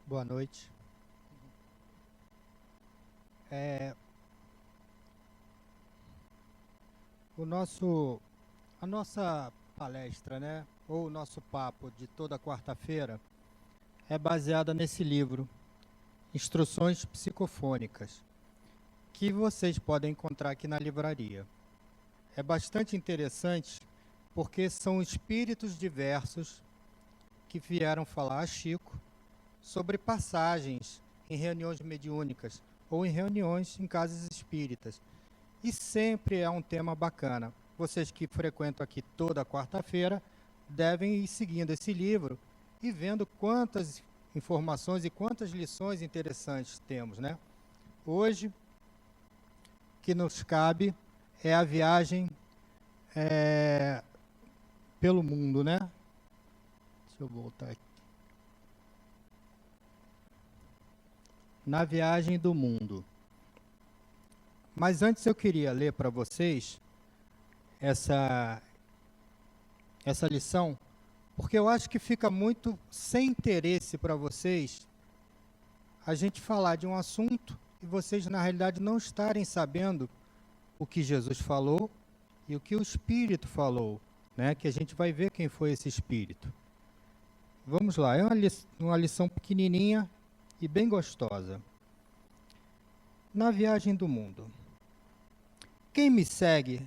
Boa noite. A nossa palestra, né, ou o nosso papo de toda quarta-feira é baseada nesse livro, Instruções Psicofônicas, que vocês podem encontrar aqui na livraria. É bastante interessante porque são espíritos diversos que vieram falar a Chico sobre passagens em reuniões mediúnicas ou em reuniões em casas espíritas. E sempre é um tema bacana. Vocês que frequentam aqui toda quarta-feira devem ir seguindo esse livro e vendo quantas informações e quantas lições interessantes temos, né? Hoje, que nos cabe é a viagem pelo mundo, né? Deixa eu voltar aqui. Na viagem do mundo. Mas antes eu queria ler para vocês essa lição, porque eu acho que fica muito sem interesse para vocês a gente falar de um assunto e vocês, na realidade, não estarem sabendo o que Jesus falou e o que o Espírito falou, né? Que a gente vai ver quem foi esse Espírito. Vamos lá, é uma lição pequenininha e bem gostosa. Na viagem do mundo. Quem me segue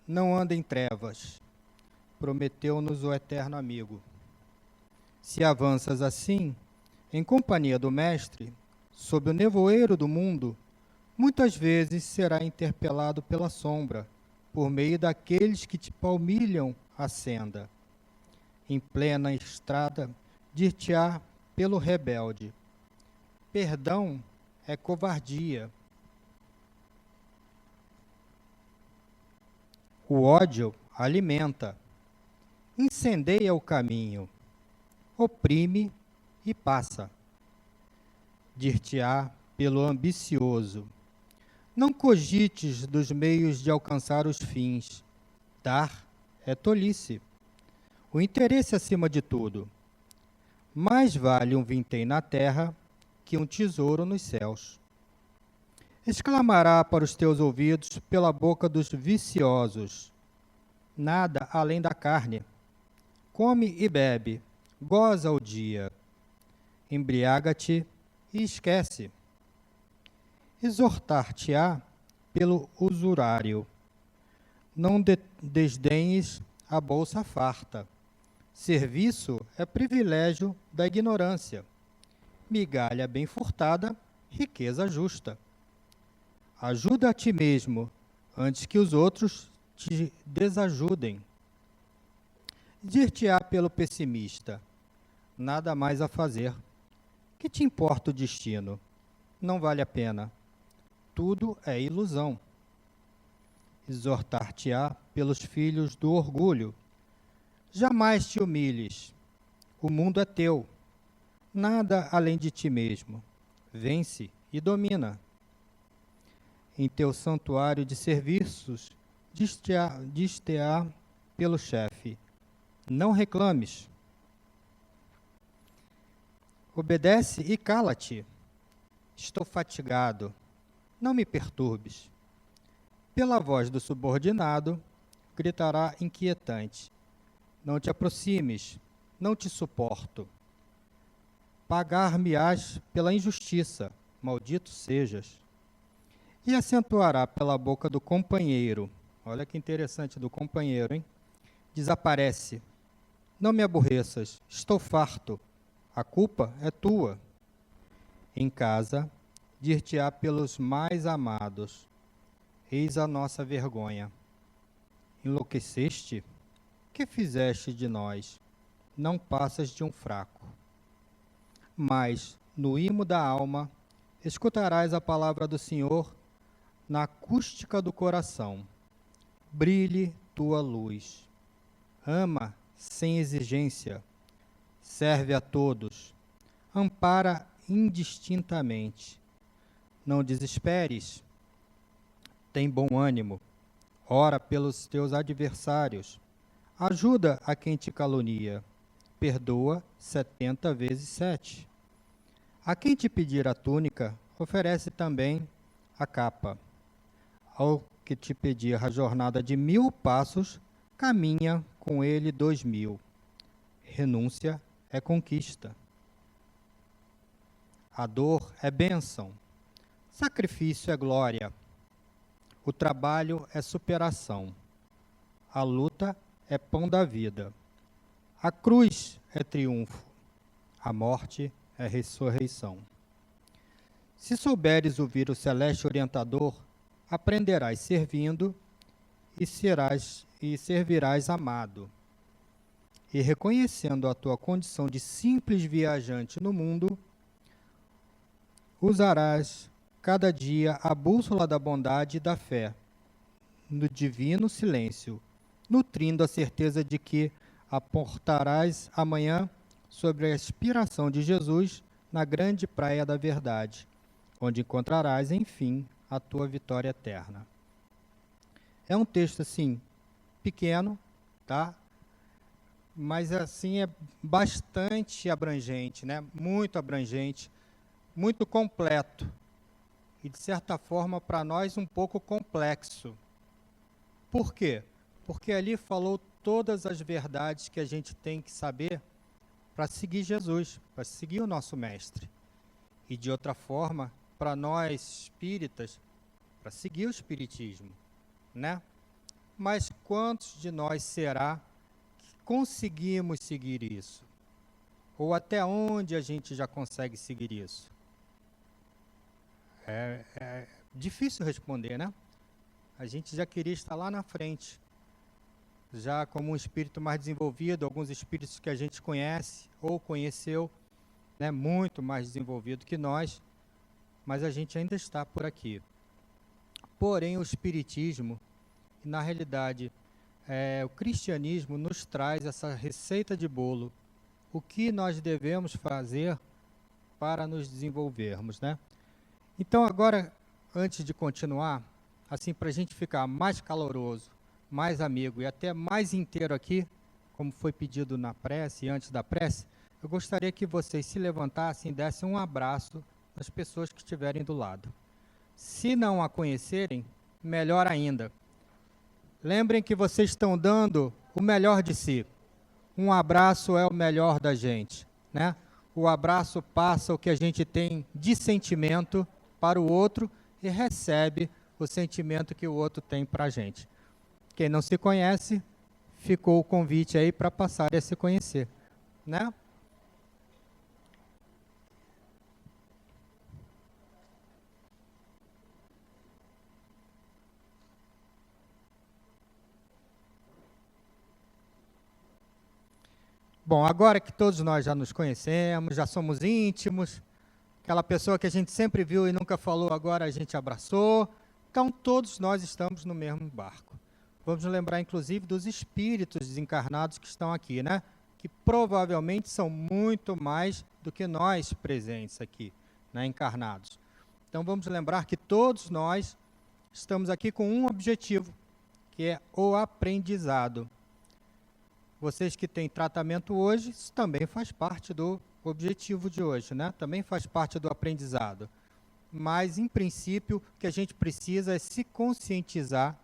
não anda em trevas, prometeu-nos o eterno amigo. Se avanças assim, em companhia do Mestre, sob o nevoeiro do mundo, muitas vezes será interpelado pela sombra, por meio daqueles que te palmilham a senda. Em plena estrada, dir-te-á pelo rebelde: perdão é covardia. O ódio alimenta, incendeia o caminho, oprime e passa. Dir-te-á pelo ambicioso: não cogites dos meios de alcançar os fins. Dar é tolice. O interesse acima de tudo. Mais vale um vintém na terra que um tesouro nos céus. Exclamará para os teus ouvidos pela boca dos viciosos: nada além da carne. Come e bebe, goza o dia. Embriaga-te e esquece. Exortar-te-á pelo usurário: não desdenhes a bolsa farta. Serviço é privilégio da ignorância. Migalha bem furtada, riqueza justa. Ajuda a ti mesmo, antes que os outros te desajudem. Dir-te-á pelo pessimista: nada mais a fazer. Que te importa o destino? Não vale a pena. Tudo é ilusão. Exortar-te-á pelos filhos do orgulho: jamais te humilhes. O mundo é teu. Nada além de ti mesmo. Vence e domina. Em teu santuário de serviços, diz-te-á pelo chefe: não reclames. Obedece e cala-te. Estou fatigado. Não me perturbes. Pela voz do subordinado, gritará inquietante: não te aproximes, não te suporto. Pagar-me-ás pela injustiça, maldito sejas. E acentuará pela boca do companheiro. Olha que interessante, do companheiro, hein? Desaparece. Não me aborreças, estou farto. A culpa é tua. Em casa, dir-te-á pelos mais amados: eis a nossa vergonha. Enlouqueceste? Que fizeste de nós? Não passas de um fraco. Mas, no imo da alma, escutarás a palavra do Senhor na acústica do coração: brilhe tua luz. Ama sem exigência. Serve a todos. Ampara indistintamente. Não desesperes. Tem bom ânimo. Ora pelos teus adversários. Ajuda a quem te calunia. Perdoa 70 vezes 7. A quem te pedir a túnica, oferece também a capa. Ao que te pedir a jornada de 1000 passos, caminha com ele 2000. Renúncia é conquista. A dor é bênção. Sacrifício é glória. O trabalho é superação. A luta é pão da vida. A cruz é triunfo. A morte é ressurreição. Se souberes ouvir o celeste orientador, aprenderás servindo e servirás amado. E reconhecendo a tua condição de simples viajante no mundo, usarás cada dia a bússola da bondade e da fé, no divino silêncio, nutrindo a certeza de que aportarás amanhã sobre a inspiração de Jesus na grande praia da verdade, onde encontrarás, enfim, a tua vitória eterna. É um texto, assim, pequeno, tá? Mas, assim, é bastante abrangente, né? Muito abrangente, muito completo. E, de certa forma, para nós, um pouco complexo. Por quê? Porque ali falou todas as verdades que a gente tem que saber para seguir Jesus, para seguir o nosso mestre. E, de outra forma, para nós espíritas, para seguir o espiritismo, né? Mas quantos de nós será que conseguimos seguir isso? Ou até onde a gente já consegue seguir isso? É difícil responder, né? A gente já queria estar lá na frente, já como um espírito mais desenvolvido, alguns espíritos que a gente conhece ou conheceu, né, muito mais desenvolvido que nós, mas a gente ainda está por aqui. Porém, o espiritismo, na realidade, o cristianismo nos traz essa receita de bolo, o que nós devemos fazer para nos desenvolvermos, né? Então, agora, antes de continuar, assim, para a gente ficar mais caloroso, mais amigo e até mais inteiro aqui, como foi pedido na prece e antes da prece, eu gostaria que vocês se levantassem e dessem um abraço nas pessoas que estiverem do lado. Se não a conhecerem, melhor ainda. Lembrem que vocês estão dando o melhor de si. Um abraço é o melhor da gente, né? O abraço passa o que a gente tem de sentimento para o outro e recebe o sentimento que o outro tem para a gente. Quem não se conhece, ficou o convite aí para passar a se conhecer, né? Bom, agora que todos nós já nos conhecemos, já somos íntimos, aquela pessoa que a gente sempre viu e nunca falou, agora a gente abraçou, então todos nós estamos no mesmo barco. Vamos lembrar, inclusive, dos espíritos desencarnados que estão aqui, né? Que provavelmente são muito mais do que nós presentes aqui, né? Encarnados. Então vamos lembrar que todos nós estamos aqui com um objetivo, que é o aprendizado. Vocês que têm tratamento hoje, isso também faz parte do objetivo de hoje, né? Também faz parte do aprendizado. Mas, em princípio, o que a gente precisa é se conscientizar,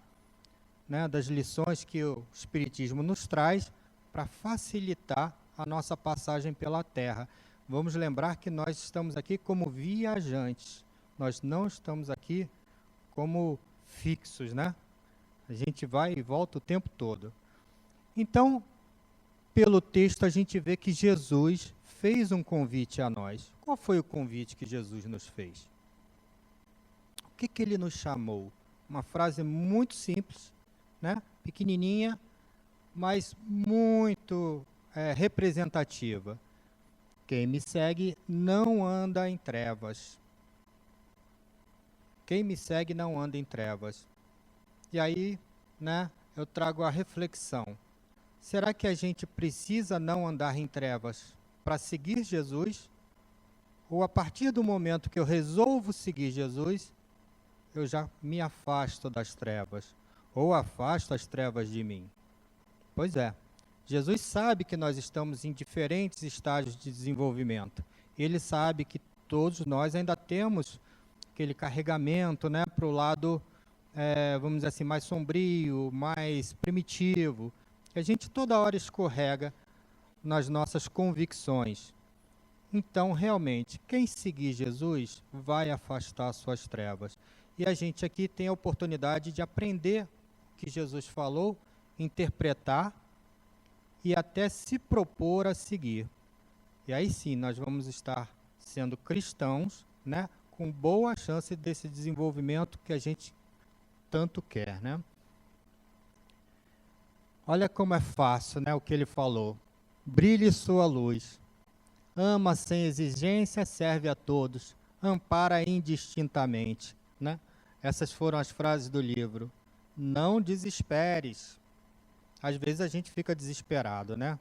né, das lições que o Espiritismo nos traz para facilitar a nossa passagem pela Terra. Vamos lembrar que nós estamos aqui como viajantes. Nós não estamos aqui como fixos, né? A gente vai e volta o tempo todo. Então, pelo texto, a gente vê que Jesus fez um convite a nós. Qual foi o convite que Jesus nos fez? O que ele nos chamou? Uma frase muito simples, né? Pequenininha, mas muito representativa. Quem me segue não anda em trevas. Quem me segue não anda em trevas. E aí, né, eu trago a reflexão. Será que a gente precisa não andar em trevas para seguir Jesus? Ou a partir do momento que eu resolvo seguir Jesus, eu já me afasto das trevas? Ou afasto as trevas de mim? Pois é, Jesus sabe que nós estamos em diferentes estágios de desenvolvimento. Ele sabe que todos nós ainda temos aquele carregamento, né, para o lado, vamos dizer assim, mais sombrio, mais primitivo. A gente toda hora escorrega nas nossas convicções. Então, realmente, quem seguir Jesus vai afastar suas trevas. E a gente aqui tem a oportunidade de aprender o que Jesus falou, interpretar e até se propor a seguir. E aí sim, nós vamos estar sendo cristãos, né, com boa chance desse desenvolvimento que a gente tanto quer, né? Olha como é fácil, né, o que ele falou. Brilhe sua luz. Ama sem exigência, serve a todos. Ampara indistintamente, né? Essas foram as frases do livro. Não desesperes. Às vezes a gente fica desesperado, né?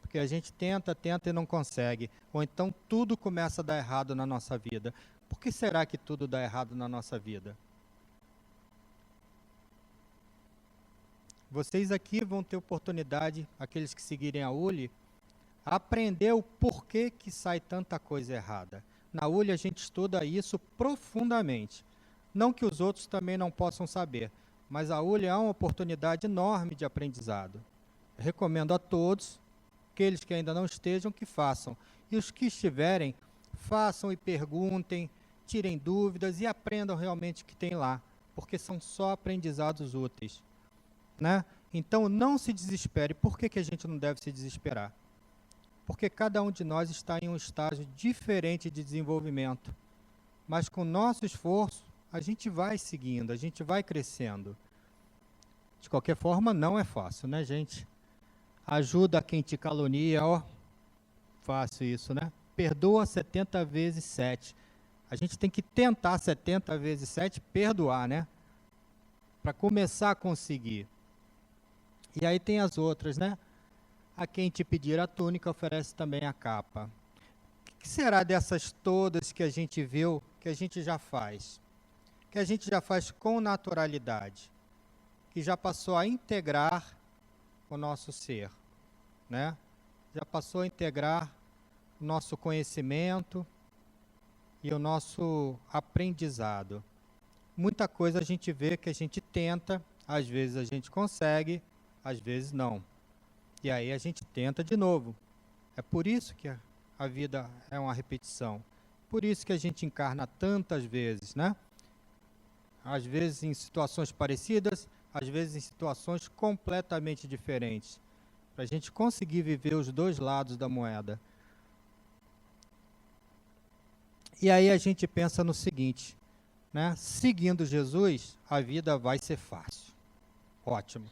Porque a gente tenta e não consegue. Ou então tudo começa a dar errado na nossa vida. Por que será que tudo dá errado na nossa vida? Vocês aqui vão ter oportunidade, aqueles que seguirem a ULI, aprender o porquê que sai tanta coisa errada. Na ULI a gente estuda isso profundamente. Não que os outros também não possam saber, mas a ULI é uma oportunidade enorme de aprendizado. Recomendo a todos, aqueles que ainda não estejam, que façam. E os que estiverem, façam e perguntem, tirem dúvidas e aprendam realmente o que tem lá, porque são só aprendizados úteis, né? Então, não se desespere. Por que a gente não deve se desesperar? Porque cada um de nós está em um estágio diferente de desenvolvimento. Mas com o nosso esforço, a gente vai seguindo, a gente vai crescendo. De qualquer forma, não é fácil, né, gente? Ajuda quem te calunia, ó. Fácil isso, né? Perdoa 70 vezes 7. A gente tem que tentar 70 vezes 7 perdoar, né? Para começar a conseguir. E aí tem as outras, né? A quem te pedir a túnica, oferece também a capa. O que será dessas todas que a gente viu, que a gente já faz? Que a gente já faz com naturalidade, que já passou a integrar o nosso ser, né? Já passou a integrar o nosso conhecimento e o nosso aprendizado. Muita coisa a gente vê que a gente tenta, às vezes a gente consegue, às vezes não. E aí a gente tenta de novo. É por isso que a vida é uma repetição. Por isso que a gente encarna tantas vezes, né? Às vezes em situações parecidas, às vezes em situações completamente diferentes. Para a gente conseguir viver os dois lados da moeda. E aí a gente pensa no seguinte, né? Seguindo Jesus, a vida vai ser fácil. Ótimo.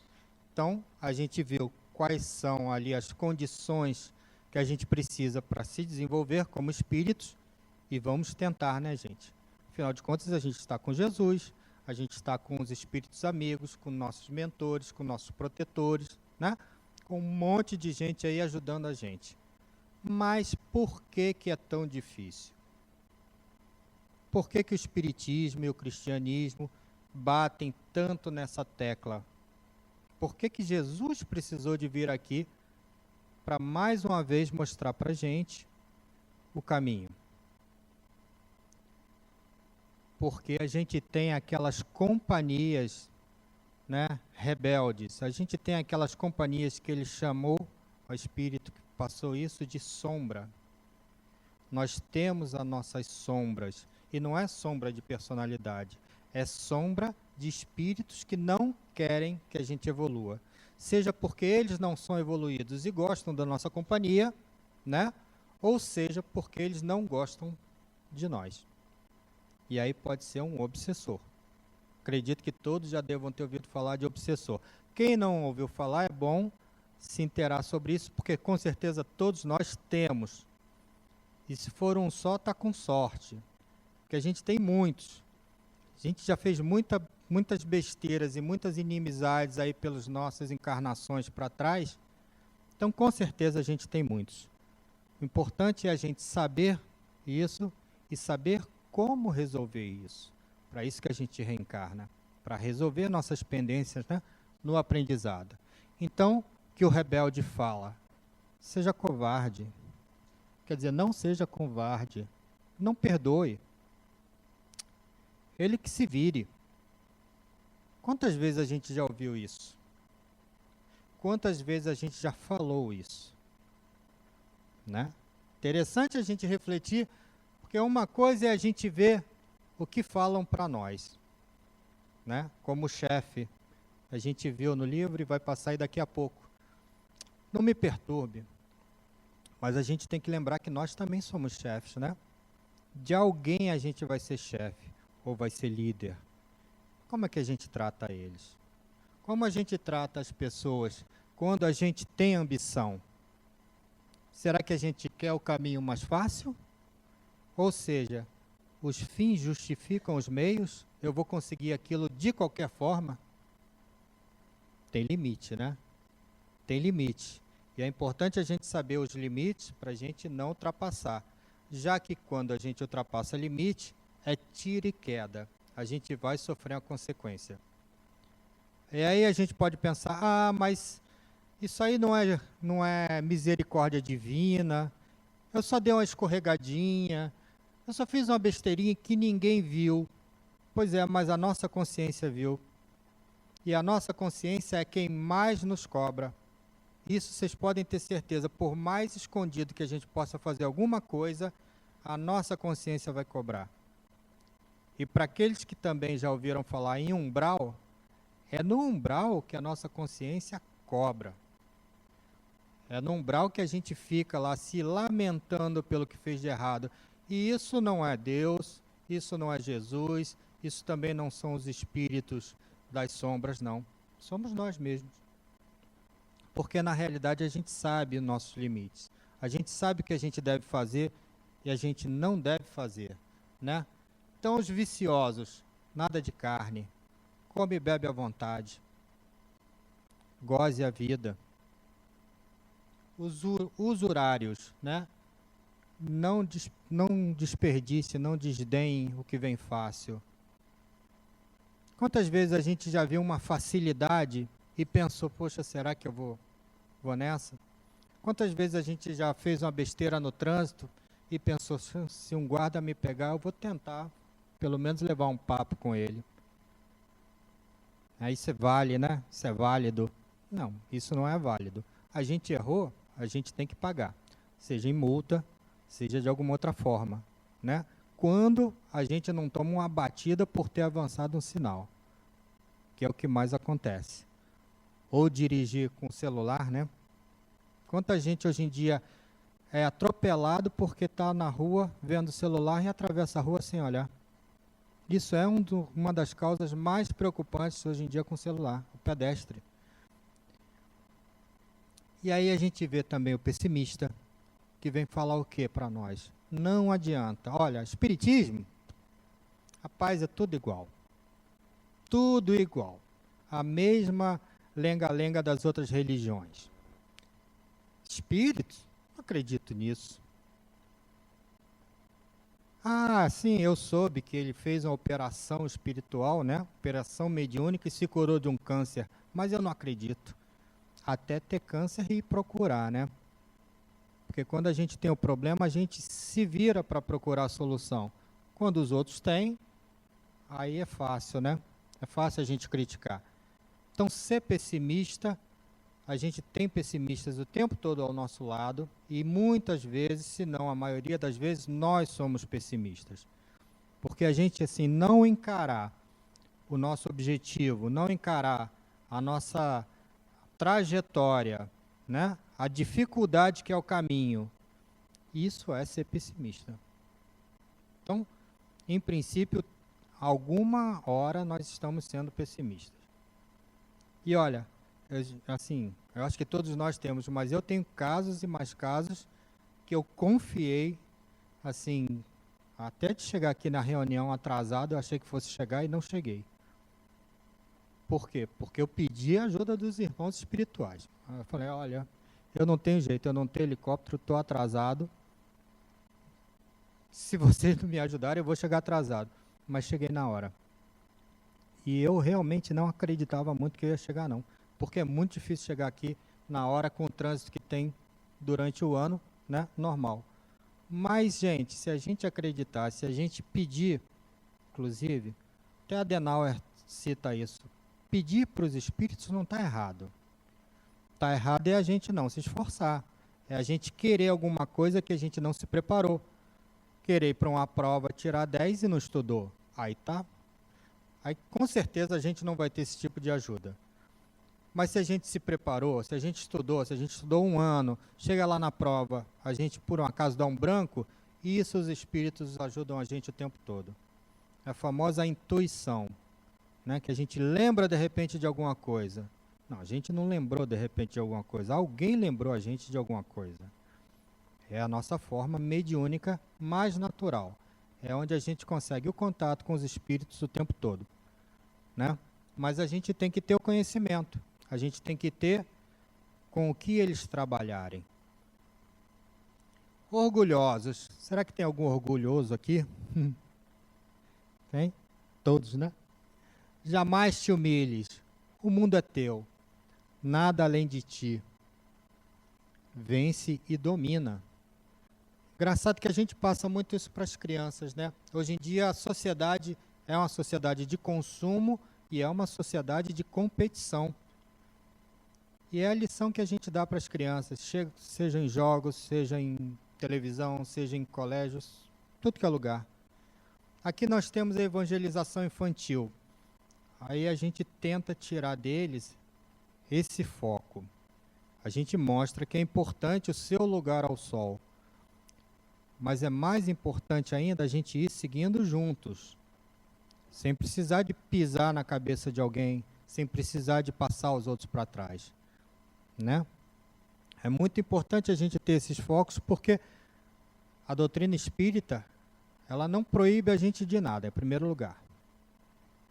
Então, a gente viu quais são ali as condições que a gente precisa para se desenvolver como espíritos e vamos tentar, né, gente? Afinal de contas, a gente está com Jesus, a gente está com os espíritos amigos, com nossos mentores, com nossos protetores, né? Com um monte de gente aí ajudando a gente. Mas por que é tão difícil? Por que o espiritismo e o cristianismo batem tanto nessa tecla? Por que Jesus precisou de vir aqui para mais uma vez mostrar para a gente o caminho? Porque a gente tem aquelas companhias, né, rebeldes. A gente tem aquelas companhias que ele chamou, o espírito que passou isso, de sombra. Nós temos as nossas sombras. E não é sombra de personalidade. É sombra de espíritos que não querem que a gente evolua. Seja porque eles não são evoluídos e gostam da nossa companhia, né? Ou seja porque eles não gostam de nós. E aí pode ser um obsessor. Acredito que todos já devam ter ouvido falar de obsessor. Quem não ouviu falar, é bom se inteirar sobre isso, porque com certeza todos nós temos. E se for um só, está com sorte. Porque a gente tem muitos. A gente já fez muitas besteiras e muitas inimizades aí pelas nossas encarnações para trás. Então, com certeza, a gente tem muitos. O importante é a gente saber isso e saber como resolver isso. Para isso que a gente reencarna. Para resolver nossas pendências, né, no aprendizado. Então, que o rebelde fala? Seja covarde. Quer dizer, não seja covarde. não perdoe. Ele que se vire. Quantas vezes a gente já ouviu isso? Quantas vezes a gente já falou isso? Né? Interessante a gente refletir, porque uma coisa é a gente ver o que falam para nós, né? Como chefe, a gente viu no livro e vai passar aí daqui a pouco. Não me perturbe, mas a gente tem que lembrar que nós também somos chefes, né? De alguém a gente vai ser chefe ou vai ser líder. Como é que a gente trata eles? Como a gente trata as pessoas quando a gente tem ambição? Será que a gente quer o caminho mais fácil? Ou seja, os fins justificam os meios? Eu vou conseguir aquilo de qualquer forma? Tem limite, né? Tem limite. E é importante a gente saber os limites para a gente não ultrapassar. Já que quando a gente ultrapassa limite, é tiro e queda. A gente vai sofrer a consequência. E aí a gente pode pensar, mas isso aí não é misericórdia divina, eu só dei uma escorregadinha, eu só fiz uma besteirinha que ninguém viu. Pois é, mas a nossa consciência viu. E a nossa consciência é quem mais nos cobra. Isso vocês podem ter certeza, por mais escondido que a gente possa fazer alguma coisa, a nossa consciência vai cobrar. E para aqueles que também já ouviram falar em umbral, é no umbral que a nossa consciência cobra. É no umbral que a gente fica lá se lamentando pelo que fez de errado. E isso não é Deus, isso não é Jesus, isso também não são os espíritos das sombras, não. Somos nós mesmos. Porque na realidade a gente sabe os nossos limites. A gente sabe o que a gente deve fazer e a gente não deve fazer, né? Então os viciosos, nada de carne, come e bebe à vontade, goze a vida. Os usurários, né? Não desperdice, não desdenhe o que vem fácil. Quantas vezes a gente já viu uma facilidade e pensou, poxa, será que eu vou nessa? Quantas vezes a gente já fez uma besteira no trânsito e pensou, se um guarda me pegar, eu vou tentar, pelo menos levar um papo com ele. Aí isso vale, né? Isso é válido. Não, isso não é válido. A gente errou, a gente tem que pagar. Seja em multa, seja de alguma outra forma, né? Quando a gente não toma uma batida por ter avançado um sinal, que é o que mais acontece. Ou dirigir com o celular, né? Quanta gente hoje em dia é atropelado porque está na rua vendo o celular e atravessa a rua sem olhar. Isso é uma das causas mais preocupantes hoje em dia com o celular, o pedestre. E aí a gente vê também o pessimista, que vem falar o que para nós? Não adianta. Olha, espiritismo, rapaz, é tudo igual. Tudo igual. A mesma lenga-lenga das outras religiões. Espíritos? Não acredito nisso. Ah, sim, eu soube que ele fez uma operação espiritual, né? Operação mediúnica e se curou de um câncer. Mas eu não acredito. Até ter câncer e procurar, né? Porque quando a gente tem o problema, a gente se vira para procurar a solução. Quando os outros têm, aí é fácil, né? É fácil a gente criticar. Então, ser pessimista, a gente tem pessimistas o tempo todo ao nosso lado e muitas vezes, se não a maioria das vezes, nós somos pessimistas. Porque a gente, assim, não encarar o nosso objetivo, não encarar a nossa trajetória, né? A dificuldade que é o caminho, isso é ser pessimista. Então, em princípio, alguma hora nós estamos sendo pessimistas. E olha, eu acho que todos nós temos, mas eu tenho casos e mais casos que eu confiei, assim, até de chegar aqui na reunião atrasado, eu achei que fosse chegar e não cheguei. Por quê? Porque eu pedi a ajuda dos irmãos espirituais. Eu falei, olha, eu não tenho jeito, eu não tenho helicóptero, estou atrasado. Se vocês não me ajudarem, eu vou chegar atrasado. Mas cheguei na hora. E eu realmente não acreditava muito que eu ia chegar, não. Porque é muito difícil chegar aqui na hora com o trânsito que tem durante o ano, né? Normal. Mas, gente, se a gente acreditar, se a gente pedir, inclusive, até Adenauer cita isso, pedir para os espíritos não está errado. Está errado é a gente não se esforçar. É a gente querer alguma coisa que a gente não se preparou. Querer ir para uma prova, tirar 10 e não estudou. Aí tá. Aí com certeza a gente não vai ter esse tipo de ajuda. Mas se a gente se preparou, se a gente estudou um ano, chega lá na prova, a gente por um acaso dá um branco, isso os espíritos ajudam a gente o tempo todo. É a famosa intuição, né? Que a gente lembra de repente de alguma coisa. Não, a gente não lembrou de repente de alguma coisa. Alguém lembrou a gente de alguma coisa. É a nossa forma mediúnica mais natural. É onde a gente consegue o contato com os espíritos o tempo todo, né? Mas a gente tem que ter o conhecimento. A gente tem que ter com o que eles trabalharem. Orgulhosos. Será que tem algum orgulhoso aqui? Tem? Todos, né? Jamais te humilhes. O mundo é teu. Nada além de ti. Vence e domina. Engraçado que a gente passa muito isso para as crianças, né? Hoje em dia a sociedade é uma sociedade de consumo e é uma sociedade de competição. E é a lição que a gente dá para as crianças, seja em jogos, seja em televisão, seja em colégios, tudo que é lugar. Aqui nós temos a evangelização infantil. Aí a gente tenta tirar deles esse foco. A gente mostra que é importante o seu lugar ao sol. Mas é mais importante ainda a gente ir seguindo juntos. Sem precisar de pisar na cabeça de alguém, sem precisar de passar os outros para trás. Né? É muito importante a gente ter esses focos, porque a doutrina espírita, ela não proíbe a gente de nada, em primeiro lugar.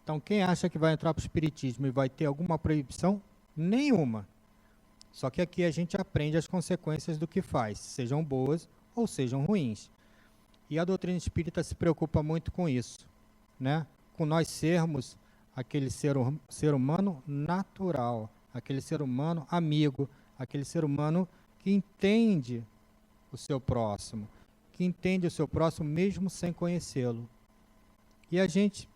Então, quem acha que vai entrar para o espiritismo e vai ter alguma proibição? Nenhuma. Só que aqui a gente aprende as consequências do que faz, sejam boas ou sejam ruins. E a doutrina espírita se preocupa muito com isso, né? Com nós sermos aquele ser humano natural, aquele ser humano amigo, aquele ser humano que entende o seu próximo, que entende o seu próximo mesmo sem conhecê-lo. E a gente,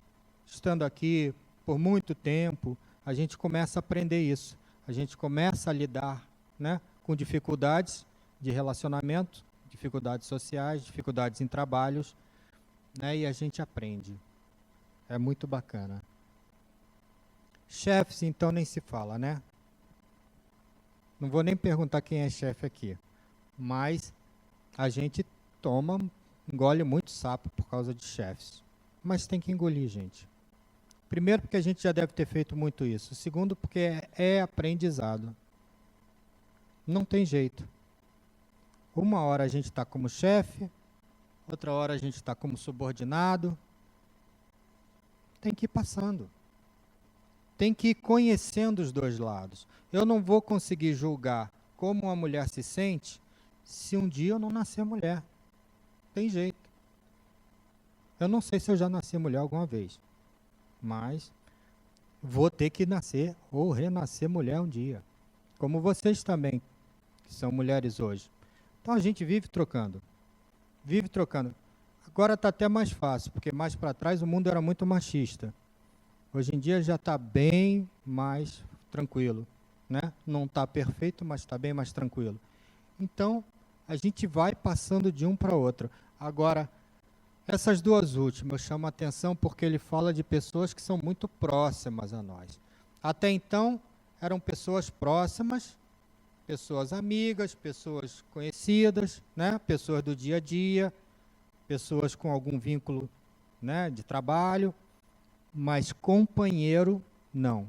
estando aqui por muito tempo, a gente começa a aprender isso. A gente começa a lidar, né, com dificuldades de relacionamento, dificuldades sociais, dificuldades em trabalhos, né, e a gente aprende. É muito bacana. Chefes, então, nem se fala, né? Não vou nem perguntar quem é chefe aqui, mas a gente engole muito sapo por causa de chefes. Mas tem que engolir, gente. Primeiro, porque a gente já deve ter feito muito isso. Segundo, porque é aprendizado. Não tem jeito. Uma hora a gente está como chefe, outra hora a gente está como subordinado. Tem que ir passando. Tem que ir conhecendo os dois lados. Eu não vou conseguir julgar como uma mulher se sente se um dia eu não nascer mulher. Tem jeito. Eu não sei se eu já nasci mulher alguma vez, mas vou ter que nascer ou renascer mulher um dia. Como vocês também, que são mulheres hoje. Então a gente vive trocando. Vive trocando. Agora está até mais fácil, porque mais para trás o mundo era muito machista. Hoje em dia já está bem mais tranquilo, né? Não está perfeito, mas está bem mais tranquilo. Então, a gente vai passando de um para outro. Agora, essas duas últimas chamam a atenção porque ele fala de pessoas que são muito próximas a nós. Até então, eram pessoas próximas, pessoas amigas, pessoas conhecidas, né? Pessoas do dia a dia, pessoas com algum vínculo, né, de trabalho. Mas companheiro, não.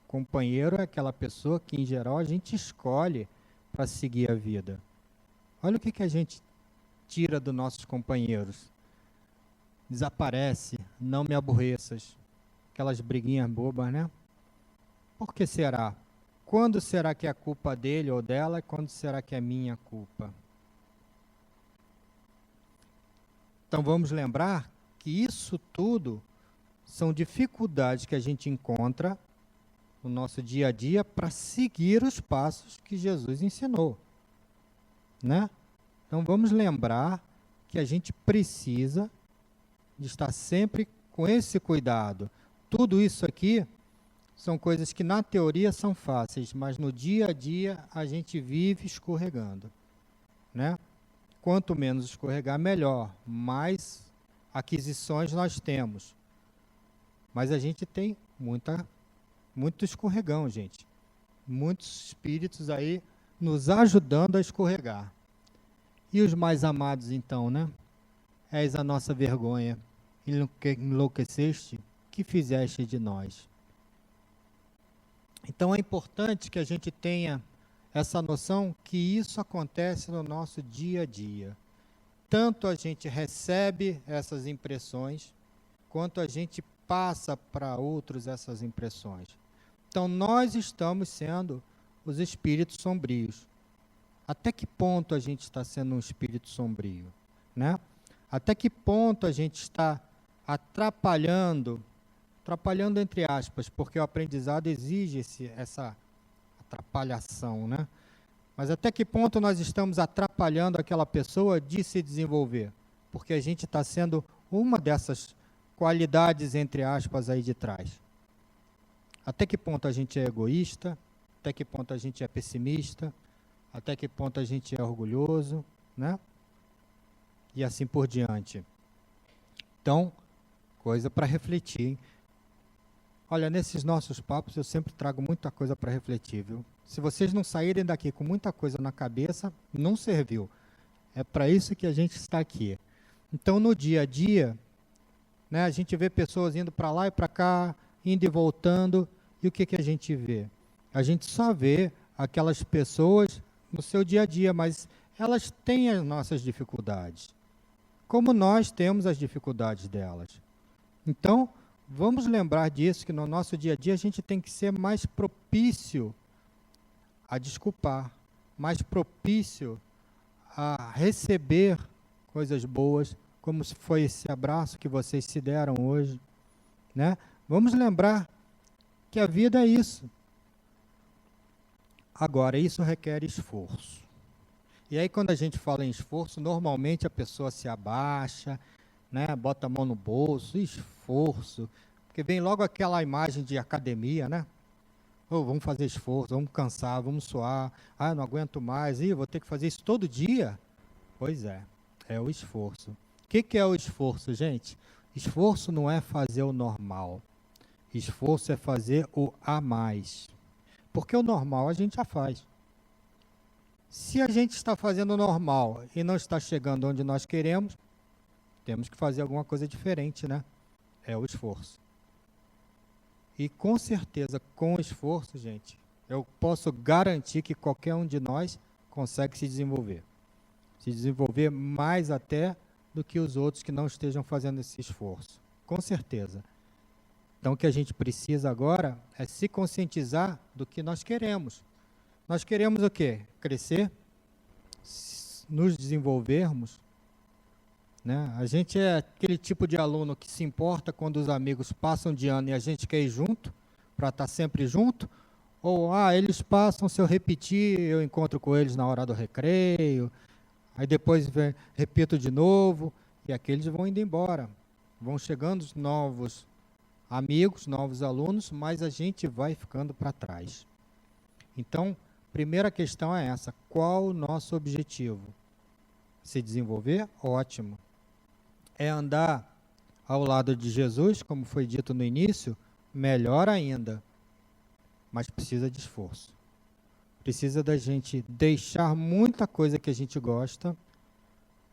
Companheiro é aquela pessoa que, em geral, a gente escolhe para seguir a vida. Olha o que a gente tira dos nossos companheiros. Desaparece, não me aborreças. Aquelas briguinhas bobas, né? Por que será? Quando será que é a culpa dele ou dela e quando será que é minha culpa? Então vamos lembrar que isso tudo são dificuldades que a gente encontra no nosso dia a dia para seguir os passos que Jesus ensinou, né? Então vamos lembrar que a gente precisa de estar sempre com esse cuidado. Tudo isso aqui são coisas que na teoria são fáceis, mas no dia a dia a gente vive escorregando, né? Quanto menos escorregar, melhor. Mais aquisições nós temos. Mas a gente tem muito escorregão, gente. Muitos espíritos aí nos ajudando a escorregar. E os mais amados, então, né? És a nossa vergonha. Enlouqueceste, que fizeste de nós? Então é importante que a gente tenha essa noção que isso acontece no nosso dia a dia. Tanto a gente recebe essas impressões, quanto a gente passa para outros essas impressões. Então nós estamos sendo os espíritos sombrios. Até que ponto a gente está sendo um espírito sombrio, né? Até que ponto a gente está atrapalhando entre aspas, porque o aprendizado exige essa atrapalhação, né? Mas até que ponto nós estamos atrapalhando aquela pessoa de se desenvolver? Porque a gente está sendo uma dessas qualidades, entre aspas, aí de trás. Até que ponto a gente é egoísta? Até que ponto a gente é pessimista? Até que ponto a gente é orgulhoso, né? E assim por diante. Então, coisa para refletir, hein? Olha, nesses nossos papos eu sempre trago muita coisa para refletir, viu? Se vocês não saírem daqui com muita coisa na cabeça, não serviu. É para isso que a gente está aqui. Então, no dia a dia, né, a gente vê pessoas indo para lá e para cá, indo e voltando, e o que a gente vê? A gente só vê aquelas pessoas no seu dia a dia, mas elas têm as nossas dificuldades, como nós temos as dificuldades delas. Então, vamos lembrar disso, que no nosso dia a dia a gente tem que ser mais propício a desculpar, mais propício a receber coisas boas, como foi esse abraço que vocês se deram hoje, né? Vamos lembrar que a vida é isso. Agora, isso requer esforço. E aí, quando a gente fala em esforço, normalmente a pessoa se abaixa, né? Bota a mão no bolso, esforço, porque vem logo aquela imagem de academia, né? Oh, vamos fazer esforço, vamos cansar, vamos suar, ah, não aguento mais, vou ter que fazer isso todo dia? Pois é o esforço. O que é o esforço, gente? Esforço não é fazer o normal. Esforço é fazer o a mais. Porque o normal a gente já faz. Se a gente está fazendo o normal e não está chegando onde nós queremos, temos que fazer alguma coisa diferente, né? É o esforço. E com certeza, com esforço, gente, eu posso garantir que qualquer um de nós consegue se desenvolver. Se desenvolver mais até do que os outros que não estejam fazendo esse esforço. Com certeza. Então, o que a gente precisa agora é se conscientizar do que nós queremos. Nós queremos o quê? Crescer, nos desenvolvermos, né? A gente é aquele tipo de aluno que se importa quando os amigos passam de ano e a gente quer ir junto, para estar sempre junto, ou, eles passam, se eu repetir, eu encontro com eles na hora do recreio, aí depois repito de novo, e aqueles vão indo embora. Vão chegando os novos amigos, novos alunos, mas a gente vai ficando para trás. Então, primeira questão é essa: qual o nosso objetivo? Se desenvolver? Ótimo. É andar ao lado de Jesus, como foi dito no início? Melhor ainda. Mas precisa de esforço. Precisa da gente deixar muita coisa que a gente gosta,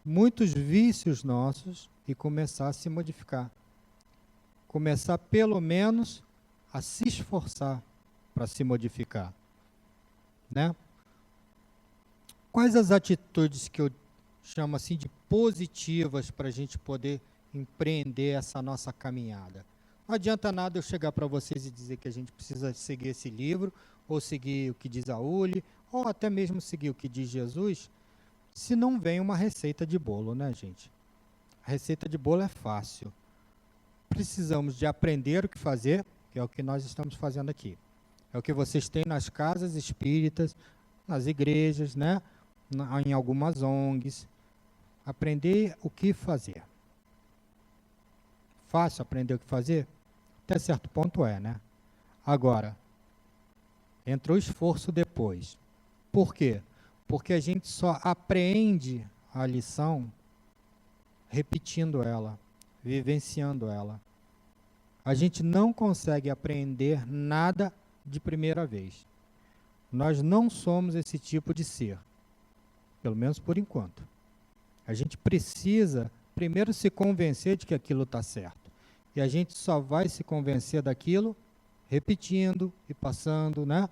muitos vícios nossos, e começar a se modificar. Começar, pelo menos, a se esforçar para se modificar, né? Quais as atitudes que eu chamo assim de positivas para a gente poder empreender essa nossa caminhada? Não adianta nada eu chegar para vocês e dizer que a gente precisa seguir esse livro, ou seguir o que diz a Uli, ou até mesmo seguir o que diz Jesus, se não vem uma receita de bolo, né, gente? A receita de bolo é fácil. Precisamos de aprender o que fazer, que é o que nós estamos fazendo aqui. É o que vocês têm nas casas espíritas, nas igrejas, né? Em algumas ONGs. aprender o que fazer. Fácil aprender o que fazer? Até certo ponto é, né? Agora, entra o esforço depois. Por quê? Porque a gente só aprende a lição repetindo ela, vivenciando ela. A gente não consegue aprender nada de primeira vez. Nós não somos esse tipo de ser, pelo menos por enquanto. A gente precisa primeiro se convencer de que aquilo está certo. E a gente só vai se convencer daquilo repetindo e passando, né?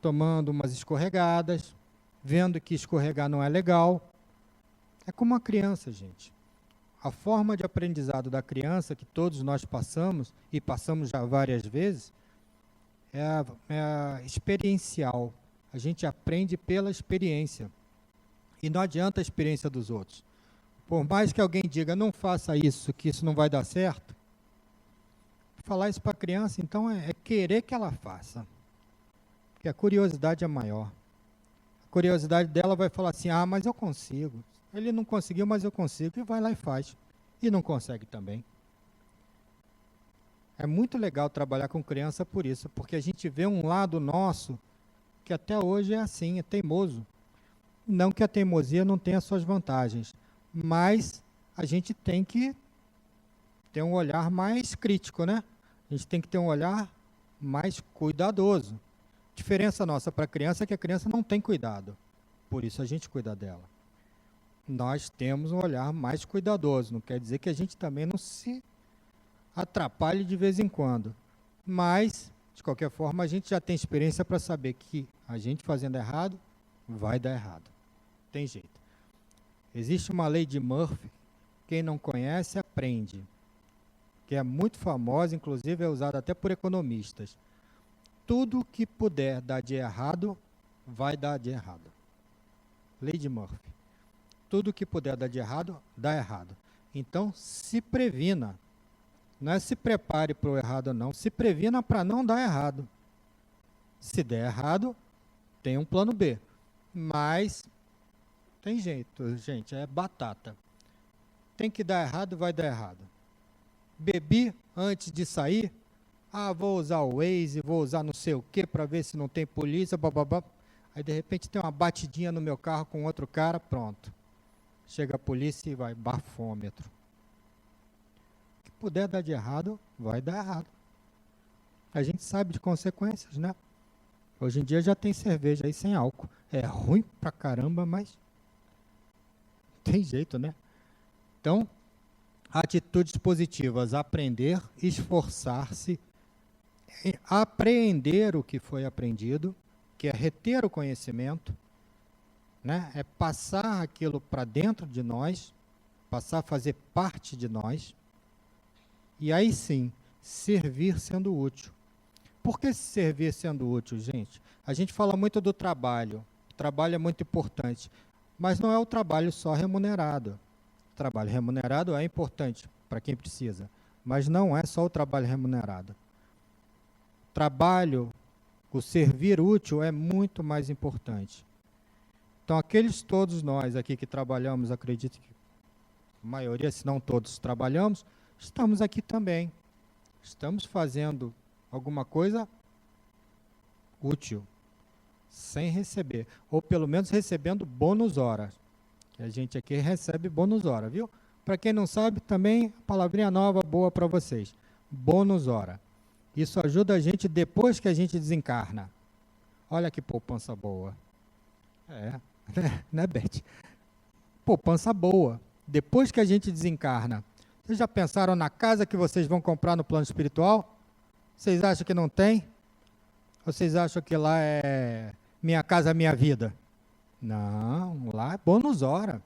Tomando umas escorregadas, vendo que escorregar não é legal. É como uma criança, gente. A forma de aprendizado da criança, que todos nós passamos, e passamos já várias vezes, é a experiencial. A gente aprende pela experiência. E não adianta a experiência dos outros. Por mais que alguém diga, não faça isso, que isso não vai dar certo, falar isso para a criança, então, é querer que ela faça. Porque a curiosidade é maior. A curiosidade dela vai falar assim, mas eu consigo. Ele não conseguiu, mas eu consigo. E vai lá e faz. E não consegue também. É muito legal trabalhar com criança por isso, porque a gente vê um lado nosso que até hoje é assim, é teimoso. Não que a teimosia não tenha suas vantagens, mas a gente tem que ter um olhar mais crítico, né? A gente tem que ter um olhar mais cuidadoso. Diferença nossa para a criança é que a criança não tem cuidado, por isso a gente cuida dela. Nós temos um olhar mais cuidadoso, não quer dizer que a gente também não se atrapalhe de vez em quando, mas, de qualquer forma, a gente já tem experiência para saber que a gente fazendo errado, vai dar errado. Tem jeito. Existe uma lei de Murphy, quem não conhece, aprende, que é muito famosa, inclusive é usada até por economistas. Tudo que puder dar de errado, vai dar de errado. Lei de Murphy. Tudo que puder dar de errado, dá errado. Então, se previna. Não é se prepare para o errado, não. Se previna para não dar errado. Se der errado, tem um plano B. Mas, tem jeito, gente, é batata. Tem que dar errado, vai dar errado. Bebi antes de sair, vou usar o Waze, vou usar não sei o que para ver se não tem polícia, bababá. Aí, de repente, tem uma batidinha no meu carro com outro cara, pronto. Chega a polícia e vai, bafômetro. O que puder dar de errado, vai dar errado. A gente sabe de consequências, né? Hoje em dia já tem cerveja aí sem álcool. É ruim pra caramba, mas tem jeito, né? Então, atitudes positivas, aprender, esforçar-se, apreender o que foi aprendido, que é reter o conhecimento, né? É passar aquilo para dentro de nós, passar a fazer parte de nós, e aí sim, servir sendo útil. Por que servir sendo útil, gente? A gente fala muito do trabalho, o trabalho é muito importante, mas não é o trabalho só remunerado. O trabalho remunerado é importante para quem precisa, mas não é só o trabalho remunerado. O trabalho, o servir útil é muito mais importante. Então, aqueles todos nós aqui que trabalhamos, acredito que a maioria, se não todos, trabalhamos, estamos aqui também. Estamos fazendo alguma coisa útil, sem receber, ou pelo menos recebendo bônus hora. Que a gente aqui recebe bônus hora, viu? Para quem não sabe, também, palavrinha nova, boa para vocês. Bônus hora. Isso ajuda a gente depois que a gente desencarna. Olha que poupança boa. Né, Beth? Poupança boa. Depois que a gente desencarna. Vocês já pensaram na casa que vocês vão comprar no plano espiritual? Vocês acham que não tem? Ou vocês acham que lá é minha casa, minha vida? Não, lá é bônus hora.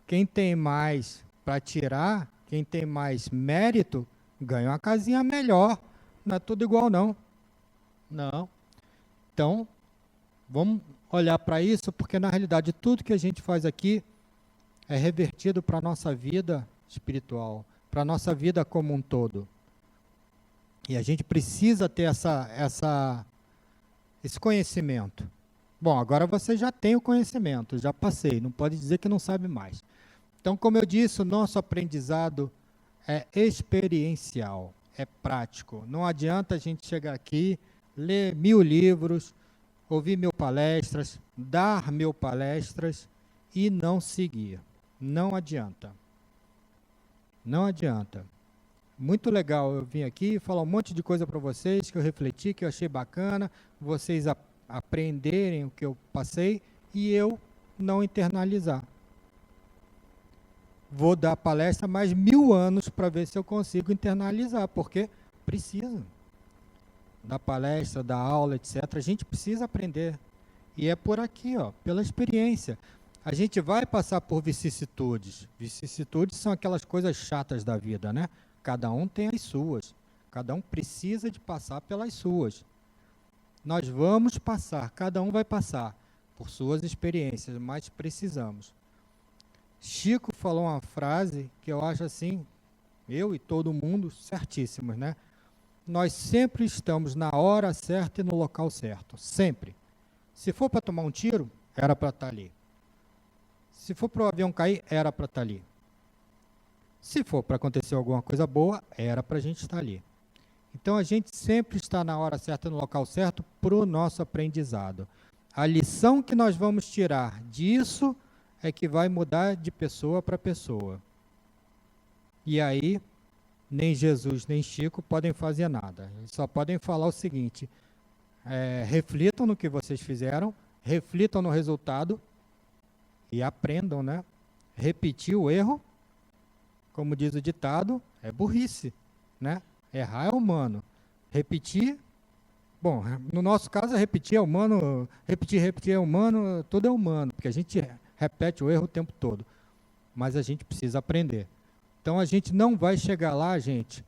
Quem tem mais para tirar, quem tem mais mérito, ganha uma casinha melhor. Não é tudo igual, não. Não. Então, vamos olhar para isso, porque na realidade tudo que a gente faz aqui é revertido para a nossa vida espiritual, para a nossa vida como um todo. E a gente precisa ter esse conhecimento. Bom, agora você já tem o conhecimento, já passei, não pode dizer que não sabe mais. Então, como eu disse, o nosso aprendizado é experiencial, é prático. Não adianta a gente chegar aqui, ler 1000 livros, ouvir 1000 palestras, dar 1000 palestras e não seguir. Não adianta. Não adianta. Muito legal eu vim aqui falar um monte de coisa para vocês que eu refleti, que eu achei bacana, vocês aprenderem o que eu passei e eu não internalizar. Vou dar palestra mais 1000 anos para ver se eu consigo internalizar, porque precisa. Da palestra, da aula, etc. A gente precisa aprender. E é por aqui, ó, pela experiência. A gente vai passar por vicissitudes. Vicissitudes são aquelas coisas chatas da vida, né? Cada um tem as suas. Cada um precisa de passar pelas suas. Nós vamos passar, cada um vai passar por suas experiências, mas precisamos. Chico falou uma frase que eu acho assim, eu e todo mundo, certíssimos, né? Nós sempre estamos na hora certa e no local certo, sempre. Se for para tomar um tiro, era para estar ali. Se for para o avião cair, era para estar ali. Se for para acontecer alguma coisa boa, era para a gente estar ali. Então a gente sempre está na hora certa e no local certo para o nosso aprendizado. A lição que nós vamos tirar disso é que vai mudar de pessoa para pessoa. E aí, nem Jesus nem Chico podem fazer nada. Eles só podem falar o seguinte, reflitam no que vocês fizeram, reflitam no resultado e aprendam, né? Repetir o erro, como diz o ditado, é burrice, né? Errar é humano. Repetir, bom, no nosso caso, repetir é humano, repetir é humano, tudo é humano, porque a gente repete o erro o tempo todo. Mas a gente precisa aprender. Então a gente não vai chegar lá, gente,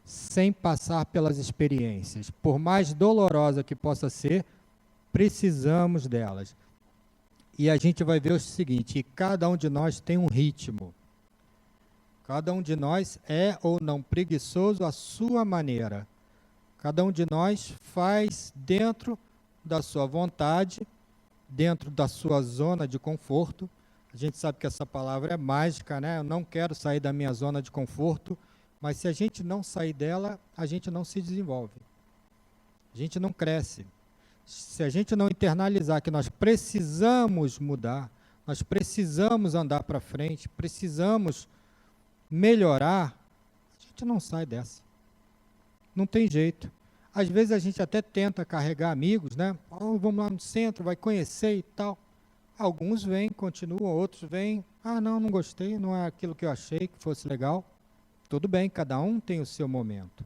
sem passar pelas experiências. Por mais dolorosa que possa ser, precisamos delas. E a gente vai ver o seguinte, cada um de nós tem um ritmo. Cada um de nós é ou não preguiçoso à sua maneira. Cada um de nós faz dentro da sua vontade, dentro da sua zona de conforto. A gente sabe que essa palavra é mágica, né? Eu não quero sair da minha zona de conforto, mas se a gente não sair dela, a gente não se desenvolve. A gente não cresce. Se a gente não internalizar que nós precisamos mudar, nós precisamos andar para frente, precisamos melhorar, a gente não sai dessa. Não tem jeito. Às vezes a gente até tenta carregar amigos, né? Oh, vamos lá no centro, vai conhecer e tal. Alguns vêm, continuam, outros vêm. Ah, não gostei, não é aquilo que eu achei que fosse legal. Tudo bem, cada um tem o seu momento.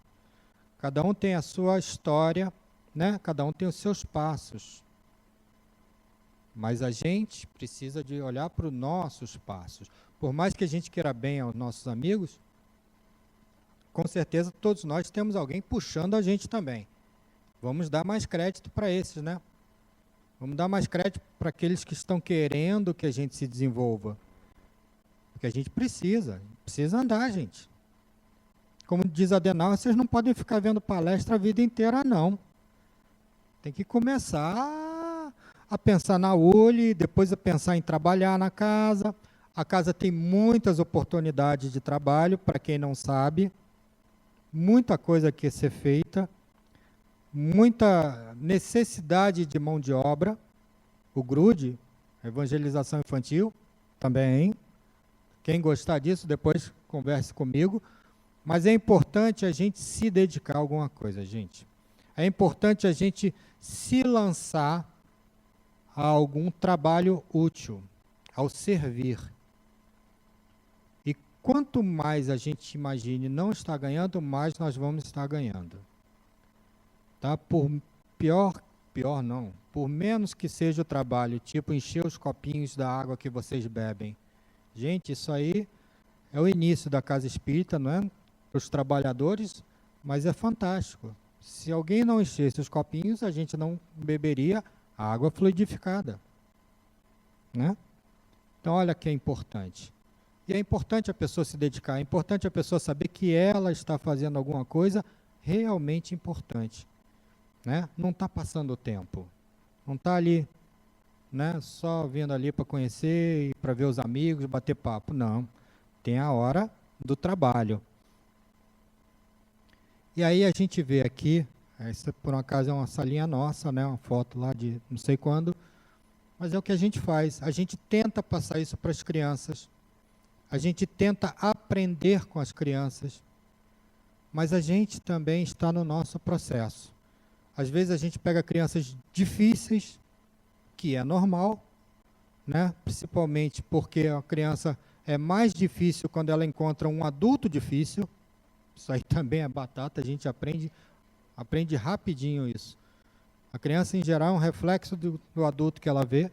Cada um tem a sua história, né? Cada um tem os seus passos. Mas a gente precisa de olhar para os nossos passos. Por mais que a gente queira bem aos nossos amigos, com certeza todos nós temos alguém puxando a gente também. Vamos dar mais crédito para esses, né? Vamos dar mais crédito para aqueles que estão querendo que a gente se desenvolva. Porque a gente precisa andar, gente. Como diz Adenauer, vocês não podem ficar vendo palestra a vida inteira, não. Tem que começar a pensar na ULI, depois a pensar em trabalhar na casa. A casa tem muitas oportunidades de trabalho, para quem não sabe. Muita coisa aqui a ser feita. Muita necessidade de mão de obra. O GRUD, Evangelização Infantil, também. Quem gostar disso, depois converse comigo. Mas é importante a gente se dedicar a alguma coisa, gente. É importante a gente se lançar a algum trabalho útil, ao servir. E quanto mais a gente imagine não estar ganhando, mais nós vamos estar ganhando. Tá? Por por menos que seja o trabalho, tipo encher os copinhos da água que vocês bebem. Gente, isso aí é o início da casa espírita, não é? Para os trabalhadores, mas é fantástico. Se alguém não enchesse os copinhos, a gente não beberia água fluidificada, né? Então, olha que é importante. E é importante a pessoa se dedicar, é importante a pessoa saber que ela está fazendo alguma coisa realmente importante, né? Não está passando o tempo, não está ali né? Só vindo ali para conhecer, para ver os amigos, bater papo. Não, tem a hora do trabalho. E aí a gente vê aqui, essa por um acaso é uma salinha nossa, né? Uma foto lá de não sei quando, mas é o que a gente faz. A gente tenta passar isso para as crianças, a gente tenta aprender com as crianças, mas a gente também está no nosso processo. Às vezes a gente pega crianças difíceis, que é normal, né? Principalmente porque a criança é mais difícil quando ela encontra um adulto difícil. Isso aí também é batata, a gente aprende rapidinho isso. A criança, em geral, é um reflexo do adulto que ela vê.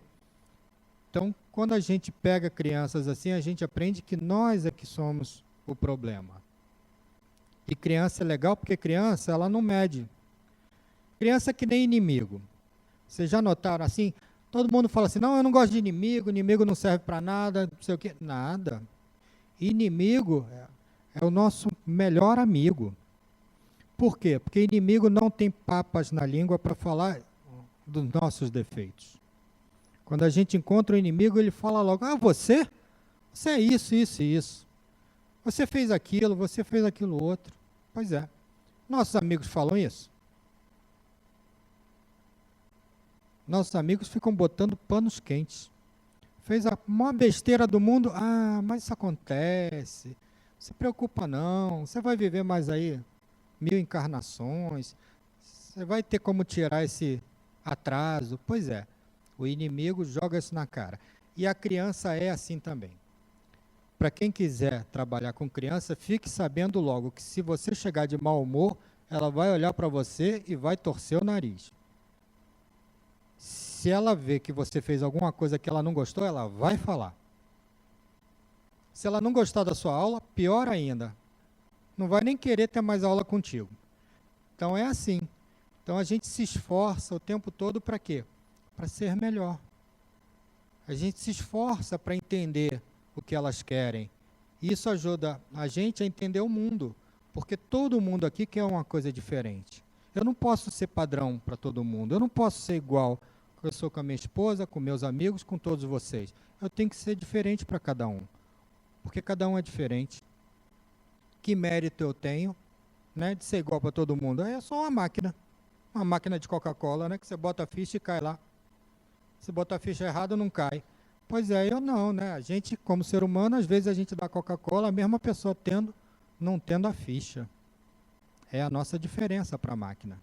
Então, quando a gente pega crianças assim, a gente aprende que nós é que somos o problema. E criança é legal porque criança, ela não mede. Criança é que nem inimigo. Vocês já notaram assim? Todo mundo fala assim, não, eu não gosto de inimigo, inimigo não serve para nada, não sei o quê. Nada. Inimigo é o nosso melhor amigo. Por quê? Porque inimigo não tem papas na língua para falar dos nossos defeitos. Quando a gente encontra o inimigo, ele fala logo, você é isso, isso e isso. Você fez aquilo outro. Pois é. Nossos amigos falam isso. Nossos amigos ficam botando panos quentes. Fez a maior besteira do mundo, mas isso acontece. Não se preocupa não, você vai viver mais aí 1000 encarnações, você vai ter como tirar esse atraso. Pois é, o inimigo joga isso na cara. E a criança é assim também. Para quem quiser trabalhar com criança, fique sabendo logo que se você chegar de mau humor, ela vai olhar para você e vai torcer o nariz. Se ela vê que você fez alguma coisa que ela não gostou, ela vai falar. Se ela não gostar da sua aula, pior ainda. Não vai nem querer ter mais aula contigo. Então é assim. Então a gente se esforça o tempo todo para quê? Para ser melhor. A gente se esforça para entender o que elas querem. Isso ajuda a gente a entender o mundo, porque todo mundo aqui quer uma coisa diferente. Eu não posso ser padrão para todo mundo, eu não posso ser igual. Eu sou com a minha esposa, com meus amigos, com todos vocês. Eu tenho que ser diferente para cada um, porque cada um é diferente. Que mérito eu tenho, né, de ser igual para todo mundo? É só uma máquina de Coca-Cola, né, que você bota a ficha e cai lá. Se bota a ficha errada, não cai. Pois é, eu não, né? A gente, como ser humano, às vezes a gente dá Coca-Cola, a mesma pessoa não tendo a ficha. É a nossa diferença para a máquina.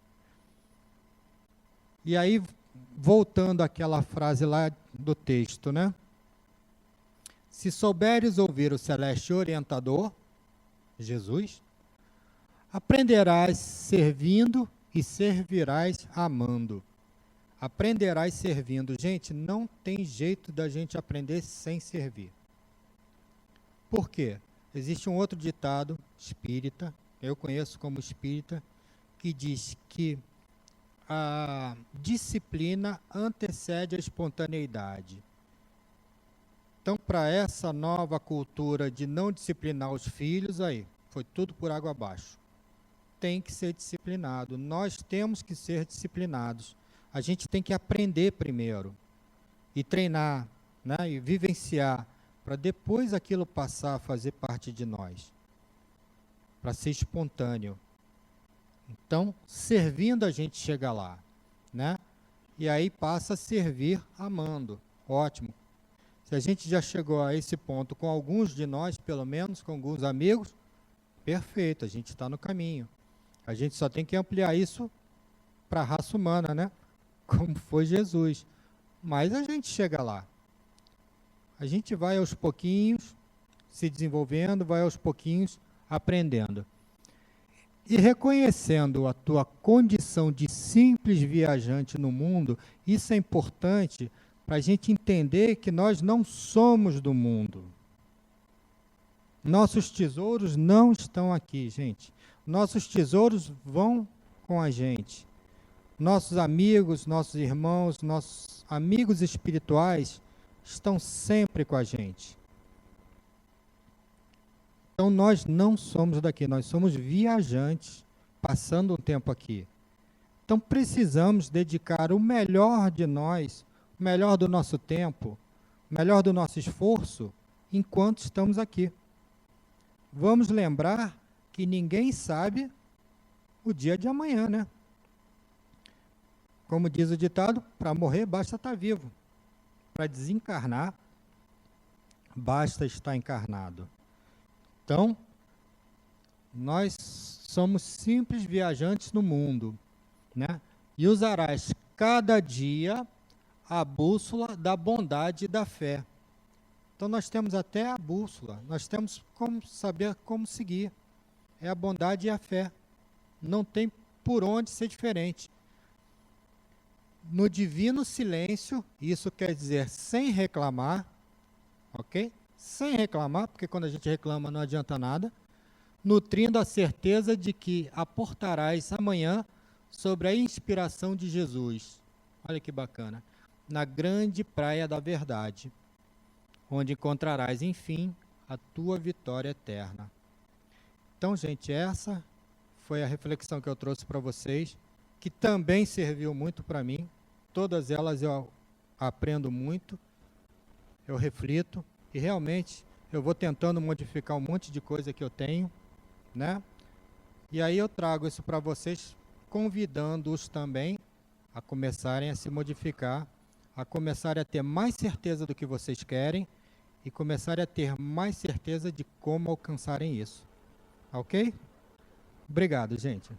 E aí, voltando àquela frase lá do texto, né? Se souberes ouvir o celeste orientador, Jesus, aprenderás servindo e servirás amando. Aprenderás servindo. Gente, não tem jeito da gente aprender sem servir. Por quê? Existe um outro ditado espírita, eu conheço como espírita, que diz que a disciplina antecede a espontaneidade. Então, para essa nova cultura de não disciplinar os filhos, aí, foi tudo por água abaixo. Tem que ser disciplinado. Nós temos que ser disciplinados. A gente tem que aprender primeiro e treinar, né, e vivenciar, para depois aquilo passar a fazer parte de nós, para ser espontâneo. Então, servindo a gente chega lá, né? E aí passa a servir amando. Ótimo. Se a gente já chegou a esse ponto com alguns de nós, pelo menos com alguns amigos, perfeito, a gente está no caminho. A gente só tem que ampliar isso para a raça humana, né? Como foi Jesus. Mas a gente chega lá. A gente vai aos pouquinhos se desenvolvendo, vai aos pouquinhos aprendendo. E reconhecendo a tua condição de simples viajante no mundo, isso é importante para a gente entender que nós não somos do mundo. Nossos tesouros não estão aqui, gente. Nossos tesouros vão com a gente. Nossos amigos, nossos irmãos, nossos amigos espirituais estão sempre com a gente. Então nós não somos daqui, nós somos viajantes, passando um tempo aqui. Então precisamos dedicar o melhor de nós, o melhor do nosso tempo, o melhor do nosso esforço, enquanto estamos aqui. Vamos lembrar que ninguém sabe o dia de amanhã, né? Como diz o ditado, para morrer basta estar vivo. Para desencarnar, basta estar encarnado. Então, nós somos simples viajantes no mundo, né? E usarás cada dia a bússola da bondade e da fé. Então, nós temos até a bússola, nós temos como saber como seguir. É a bondade e a fé. Não tem por onde ser diferente. No divino silêncio, isso quer dizer sem reclamar, ok? Sem reclamar, porque quando a gente reclama não adianta nada, nutrindo a certeza de que aportarás amanhã sobre a inspiração de Jesus. Olha que bacana. Na grande praia da verdade, onde encontrarás, enfim, a tua vitória eterna. Então, gente, essa foi a reflexão que eu trouxe para vocês, que também serviu muito para mim. Todas elas eu aprendo muito, eu reflito, e realmente eu vou tentando modificar um monte de coisa que eu tenho, né? E aí eu trago isso para vocês, convidando-os também a começarem a se modificar, a começarem a ter mais certeza do que vocês querem e começarem a ter mais certeza de como alcançarem isso. Ok? Obrigado, gente.